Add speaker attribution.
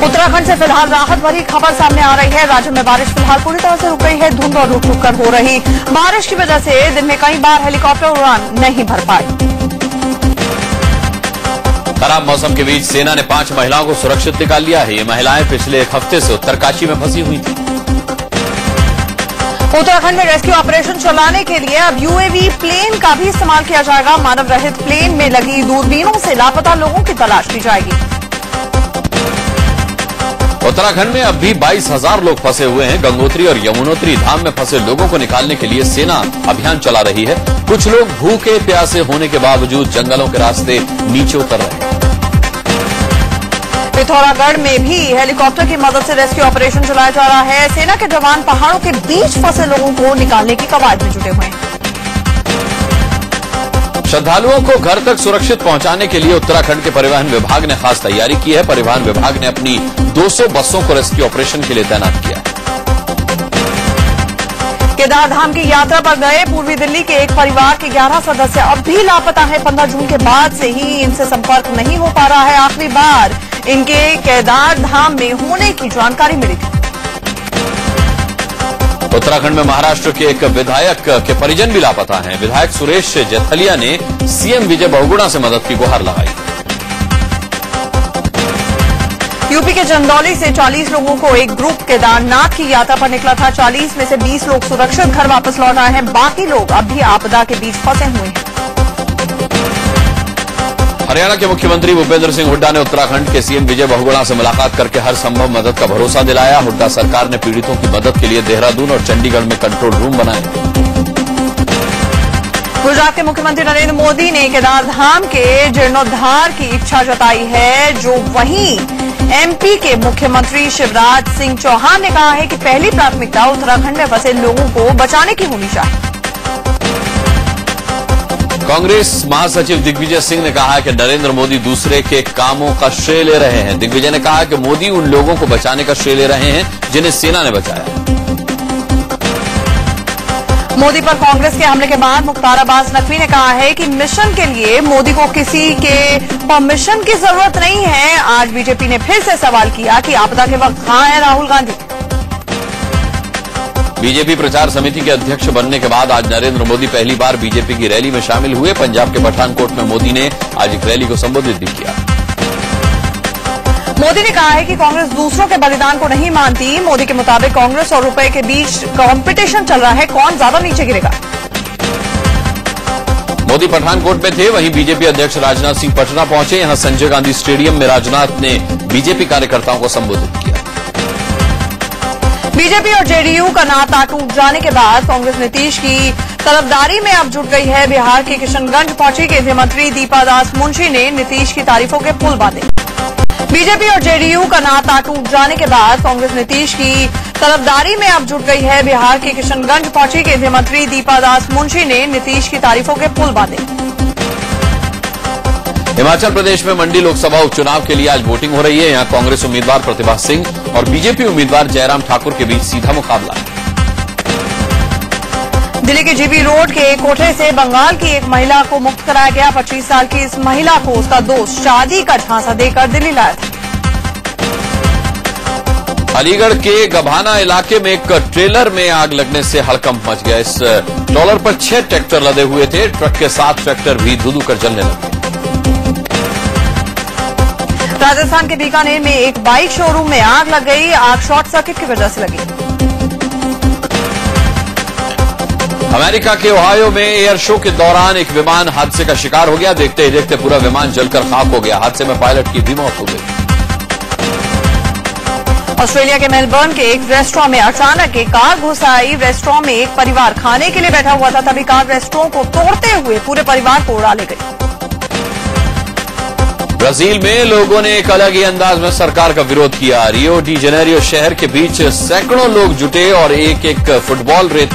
Speaker 1: उत्तराखंड से फिलहाल राहत भरी खबर सामने आ रही है। राज्य में बारिश फिलहाल पूरी तरह से रुक गई है। धुंध और रुक रुक कर हो रही बारिश की वजह से दिन में कई बार हेलीकॉप्टर उड़ान नहीं भर पाई।
Speaker 2: खराब मौसम के बीच सेना ने 5 महिलाओं को सुरक्षित निकाल लिया है। ये महिलाएं पिछले एक हफ्ते से उत्तरकाशी में फंसी हुई थी।
Speaker 1: उत्तराखंड में रेस्क्यू ऑपरेशन चलाने के लिए अब यूएवी प्लेन का भी इस्तेमाल किया जाएगा। मानव रहित प्लेन में लगी दूरबीनों से लापता लोगों की तलाश की जाएगी।
Speaker 2: उत्तराखंड में अब भी 22,000 लोग फंसे हुए हैं। गंगोत्री और यमुनोत्री धाम में फंसे लोगों को निकालने के लिए सेना अभियान चला रही है। कुछ लोग भूखे प्यासे होने के बावजूद जंगलों के रास्ते नीचे उतर रहे हैं।
Speaker 1: पिथौरागढ़ में भी हेलीकॉप्टर की मदद से रेस्क्यू ऑपरेशन चलाया जा रहा है। सेना के जवान पहाड़ों के बीच फंसे लोगों को निकालने की कवायद में जुटे हुए हैं।
Speaker 2: श्रद्धालुओं को घर तक सुरक्षित पहुंचाने के लिए उत्तराखंड के परिवहन विभाग ने खास तैयारी की है। परिवहन विभाग ने अपनी 200 बसों को रेस्क्यू ऑपरेशन के लिए तैनात किया है।
Speaker 1: केदारधाम की यात्रा पर गए पूर्वी दिल्ली के एक परिवार के 11 सदस्य अब भी लापता है। 15 जून के बाद से ही इनसे संपर्क नहीं हो पा रहा है। आखिरी बार इनके केदारधाम में होने की जानकारी मिली थी।
Speaker 2: उत्तराखंड में महाराष्ट्र के एक विधायक के परिजन भी लापता हैं। विधायक सुरेश जेथलिया ने सीएम विजय बहुगुणा से मदद की गुहार लगाई।
Speaker 1: यूपी के चंदौली से 40 लोगों को एक ग्रुप केदारनाथ की यात्रा पर निकला था। 40 में से 20 लोग सुरक्षित घर वापस लौट आए हैं। बाकी लोग अब भी आपदा के बीच फंसे हुए हैं।
Speaker 2: हरियाणा के मुख्यमंत्री भूपेंद्र सिंह हुड्डा ने उत्तराखंड के सीएम विजय बहुगुणा से मुलाकात करके हर संभव मदद का भरोसा दिलाया। हुड्डा सरकार ने पीड़ितों की मदद के लिए देहरादून और चंडीगढ़ में कंट्रोल रूम बनाए।
Speaker 1: गुजरात के मुख्यमंत्री नरेंद्र मोदी ने केदारधाम के जीर्णोद्धार की इच्छा जताई है। जो वहीं एमपी के मुख्यमंत्री शिवराज सिंह चौहान ने कहा है कि पहली प्राथमिकता उत्तराखंड में फंसे लोगों को बचाने की होनी चाहिए।
Speaker 2: कांग्रेस महासचिव दिग्विजय सिंह ने कहा है कि नरेंद्र मोदी दूसरे के कामों का श्रेय ले रहे हैं। दिग्विजय ने कहा कि मोदी उन लोगों को बचाने का श्रेय ले रहे हैं जिन्हें सेना ने बचाया।
Speaker 1: मोदी पर कांग्रेस के हमले के बाद मुख्तार अब्बास नकवी ने कहा है कि मिशन के लिए मोदी को किसी के परमिशन की जरूरत नहीं है। आज बीजेपी ने फिर से सवाल किया कि आपदा के वक्त कहां है राहुल गांधी।
Speaker 2: बीजेपी प्रचार समिति के अध्यक्ष बनने के बाद आज नरेंद्र मोदी पहली बार बीजेपी की रैली में शामिल हुए। पंजाब के पठानकोट में मोदी ने आज एक रैली को संबोधित भी किया।
Speaker 1: मोदी ने कहा है कि कांग्रेस दूसरों के बलिदान को नहीं मानती। मोदी के मुताबिक कांग्रेस और रुपए के बीच कंपटीशन चल रहा है, कौन ज्यादा नीचे गिरेगा।
Speaker 2: मोदी पठानकोट में थे, वहीं बीजेपी अध्यक्ष राजनाथ सिंह पटना पहुंचे। यहां संजय गांधी स्टेडियम में राजनाथ ने बीजेपी कार्यकर्ताओं को संबोधित किया।
Speaker 1: बीजेपी और जेडीयू का नाता टूट जाने के बाद कांग्रेस नीतीश की तरफदारी में अब जुट गई है। बिहार के किशनगंज पहुंची केंद्रीय मंत्री दीपा दास मुंशी ने नीतीश की तारीफों के पुल बांधे। बीजेपी और जेडीयू का नाता टूट जाने के बाद कांग्रेस नीतीश की तरफदारी में अब जुट गई है। बिहार के किशनगंज पहुंची केंद्रीय मंत्री दीपा दास मुंशी ने नीतीश की तारीफों के पुल बांधे।
Speaker 2: हिमाचल प्रदेश में मंडी लोकसभा उपचुनाव के लिए आज वोटिंग हो रही है। यहां कांग्रेस उम्मीदवार प्रतिभा सिंह और बीजेपी उम्मीदवार जयराम ठाकुर के बीच सीधा मुकाबला है।
Speaker 1: दिल्ली के जीबी रोड के एक कोठे से बंगाल की एक महिला को मुक्त कराया गया। 25 साल की इस महिला को उसका दोस्त शादी का झांसा देकर दिल्ली लाया था।
Speaker 2: अलीगढ़ के गभाना इलाके में एक ट्रेलर में आग लगने से हड़कंप मच गया। इस ट्रॉलर पर 6 ट्रैक्टर लदे हुए थे। ट्रक के 7 ट्रैक्टर भी धुधु कर जलने लगे।
Speaker 1: राजस्थान के बीकानेर में एक बाइक शोरूम में आग लग गई। आग शॉर्ट सर्किट की वजह से लगी।
Speaker 2: अमेरिका के ओहायो में एयर शो के दौरान एक विमान हादसे का शिकार हो गया। देखते ही देखते पूरा विमान जलकर खाक हो गया। हादसे में पायलट की भी मौत हो गई।
Speaker 1: ऑस्ट्रेलिया के मेलबर्न के एक रेस्टोरेंट में अचानक एक कार घुस आई। रेस्टोरेंट में एक परिवार खाने के लिए बैठा हुआ था, तभी कार रेस्टोरेंट को तोड़ते हुए पूरे परिवार को उड़ा ले गई।
Speaker 2: ब्राजील में लोगों ने एक अलग ही अंदाज में सरकार का विरोध किया। रियो डी जेनेरियो शहर के बीच सैकड़ों लोग जुटे और एक फुटबॉल रेत